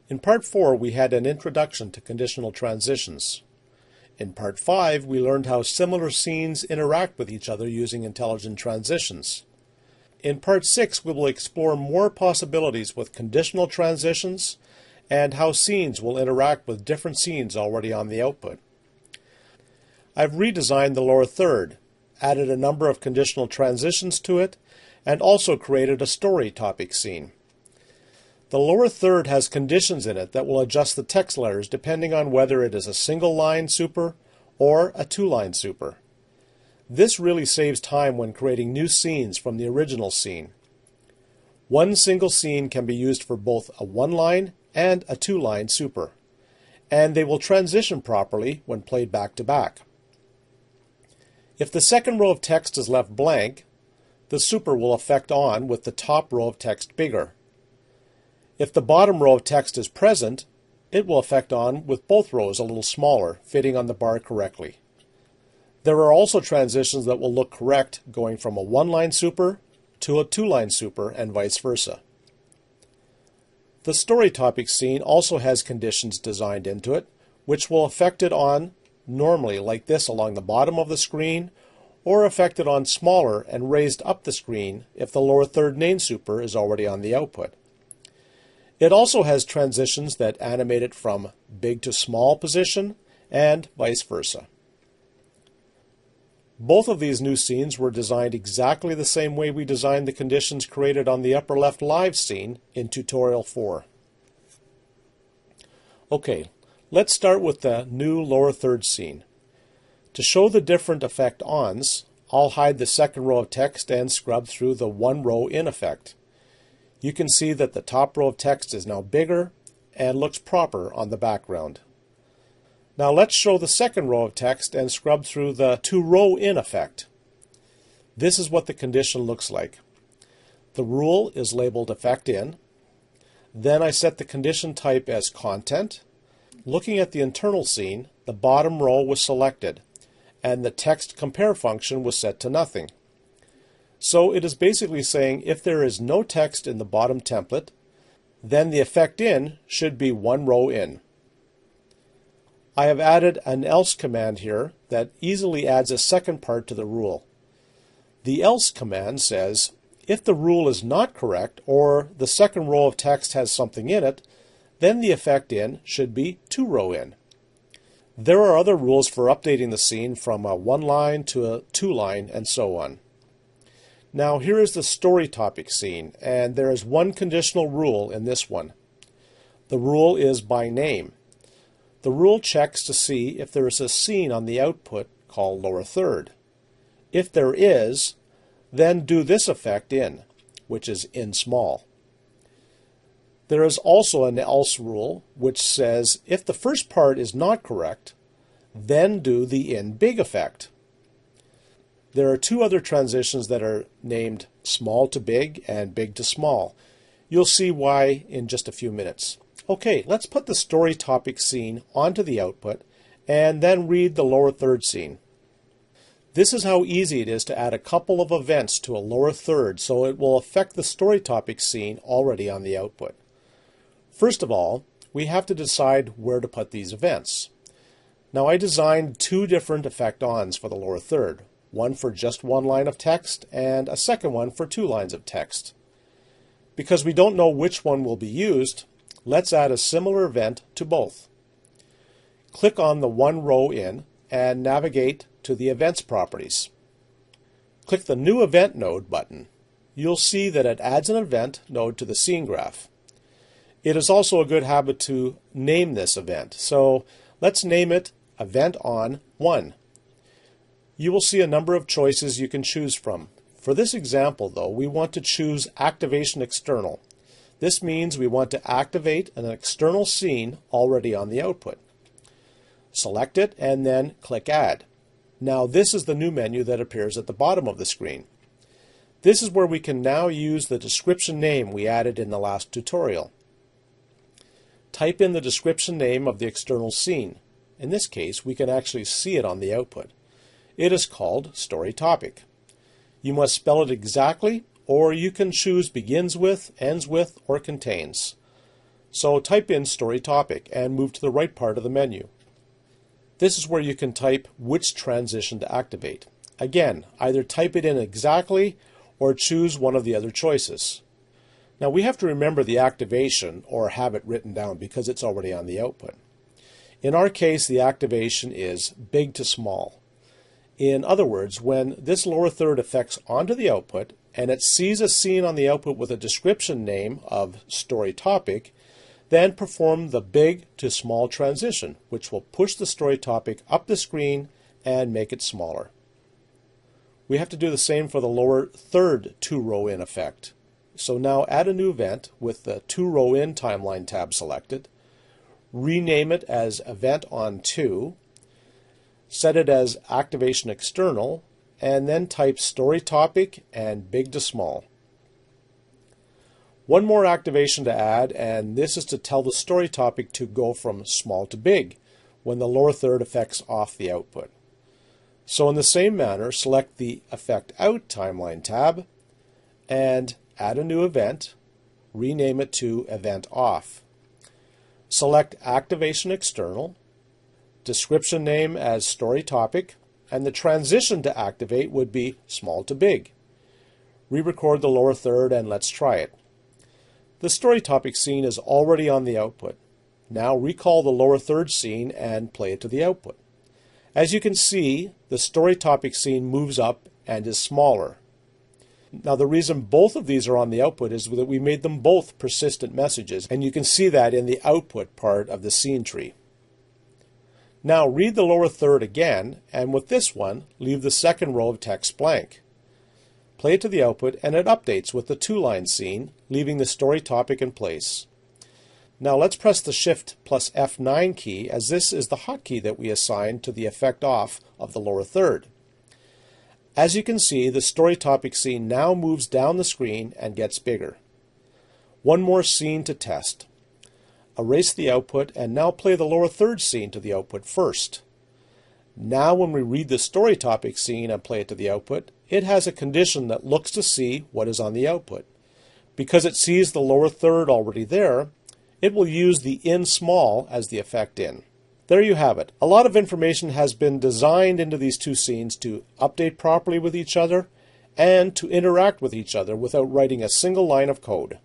In Part 4, we had an introduction to conditional transitions. In Part 5, we learned how similar scenes interact with each other using intelligent transitions. In Part 6, we will explore more possibilities with conditional transitions and how scenes will interact with different scenes already on the output. I've redesigned the lower third, added a number of conditional transitions to it, and also created a story topic scene. The lower third has conditions in it that will adjust the text letters depending on whether it is a single line super or a two-line super. This really saves time when creating new scenes from the original scene. One single scene can be used for both a one-line and a two-line super, and they will transition properly when played back to back. If the second row of text is left blank, the super will affect on with the top row of text bigger. If the bottom row of text is present, it will affect on with both rows a little smaller, fitting on the bar correctly. There are also transitions that will look correct going from a one-line super to a two-line super and vice versa. The story topic scene also has conditions designed into it, which will affect it on normally like this along the bottom of the screen, or affect it on smaller and raised up the screen if the lower third name super is already on the output. It also has transitions that animate it from big to small position and vice versa. Both of these new scenes were designed exactly the same way we designed the conditions created on the upper left live scene in Tutorial 4. Okay, let's start with the new lower third scene. To show the different effect ons, I'll hide the second row of text and scrub through the one row in effect. You can see that the top row of text is now bigger and looks proper on the background. Now let's show the second row of text and scrub through the two row in effect. This is what the condition looks like. The rule is labeled effect in. Then I set the condition type as content. Looking at the internal scene, the bottom row was selected and the text compare function was set to nothing. So it is basically saying if there is no text in the bottom template, then the effect in should be one row in. I have added an else command here that easily adds a second part to the rule. The else command says if the rule is not correct or the second row of text has something in it, then the effect in should be two row in. There are other rules for updating the scene from a one line to a two line and so on. Now here is the story topic scene, and there is one conditional rule in this one. The rule is by name. The rule checks to see if there is a scene on the output called lower third. If there is, then do this effect in, which is in small. There is also an else rule which says if the first part is not correct, then do the in big effect. There are two other transitions that are named small to big and big to small. You'll see why in just a few minutes. Okay, let's put the story topic scene onto the output and then read the lower third scene. This is how easy it is to add a couple of events to a lower third so it will affect the story topic scene already on the output. First of all, we have to decide where to put these events. Now I designed two different effect ons for the lower third. One for just one line of text and a second one for two lines of text. Because we don't know which one will be used, let's add a similar event to both. Click on the one row in and navigate to the Events properties. Click the New Event Node button. You'll see that it adds an event node to the scene graph. It is also a good habit to name this event, so let's name it Event on 1. You will see a number of choices you can choose from. For this example, though, we want to choose Activation External. This means we want to activate an external scene already on the output. Select it and then click Add. Now this is the new menu that appears at the bottom of the screen. This is where we can now use the description name we added in the last tutorial. Type in the description name of the external scene. In this case, we can actually see it on the output. It is called Story Topic. You must spell it exactly, or you can choose begins with, ends with, or contains. So type in story topic and move to the right part of the menu. This is where you can type which transition to activate. Again, either type it in exactly or choose one of the other choices. Now we have to remember the activation or have it written down because it's already on the output. In our case, the activation is big to small. In other words, when this lower third affects onto the output and it sees a scene on the output with a description name of story topic, then perform the big to small transition, which will push the story topic up the screen and make it smaller. We have to do the same for the lower third 2-row in effect. So now add a new event with the 2-row in timeline tab selected, rename it as event on 2, set it as activation external, and then type story topic and big to small. One more activation to add, and this is to tell the story topic to go from small to big when the lower third affects off the output. So in the same manner, select the Effect Out timeline tab and add a new event, rename it to Event Off. Select Activation External, description name as story topic, and the transition to activate would be small to big. Re-record the lower third and let's try it. The story topic scene is already on the output. Now recall the lower third scene and play it to the output. As you can see, the story topic scene moves up and is smaller. Now the reason both of these are on the output is that we made them both persistent messages, and you can see that in the output part of the scene tree. Now read the lower third again, and with this one, leave the second row of text blank. Play it to the output and it updates with the 2-line scene, leaving the story topic in place. Now let's press the Shift plus F9 key, as this is the hotkey that we assigned to the effect off of the lower third. As you can see, the story topic scene now moves down the screen and gets bigger. One more scene to test. Erase the output and now play the lower third scene to the output first. Now when we read the story topic scene and play it to the output, it has a condition that looks to see what is on the output. Because it sees the lower third already there, it will use the in small as the effect in. There you have it. A lot of information has been designed into these two scenes to update properly with each other and to interact with each other without writing a single line of code.